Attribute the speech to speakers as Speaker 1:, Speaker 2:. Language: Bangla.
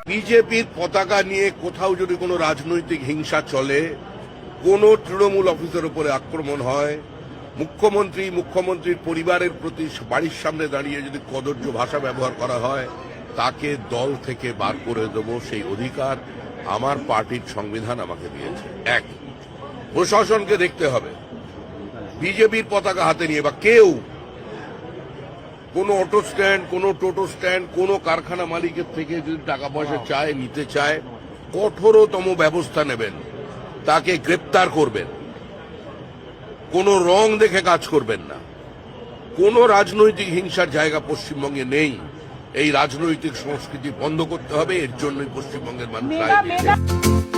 Speaker 1: বিজেপির পতাকা নিয়ে কোথাও যদি কোনো রাজনৈতিক হিংসা চলে, কোনো তৃণমূল অফিসের উপরে আক্রমণ হয়, মুখ্যমন্ত্রীর পরিবারের প্রতি বাড়ির সামনে দাঁড়িয়ে যদি কদর্য ভাষা ব্যবহার করা হয়, তাকে দল থেকে বার করে দেব, সেই অধিকার আমার পার্টির সংবিধান আমাকে দিয়েছে। এক, প্রশাসনকে দেখতে হবে বিজেপির পতাকা হাতে নিয়ে বা কেউ কোনো অটো স্ট্যান্ড, কোনো টোটো স্ট্যান্ড, কোনো কারখানা মালিকের থেকে যদি টাকা পয়সা চায়, নিতে চায়, কঠোরতম ব্যবস্থা নেবেন, তাকে গ্রেপ্তার করবেন, কোনো রং দেখে কাজ করবেন না। কোনো রাজনৈতিক হিংসার জায়গা পশ্চিমবঙ্গে নেই। এই রাজনৈতিক সংস্কৃতি বন্ধ করতে হবে, এর জন্যই পশ্চিমবঙ্গের মানুষ রায় দিয়েছে।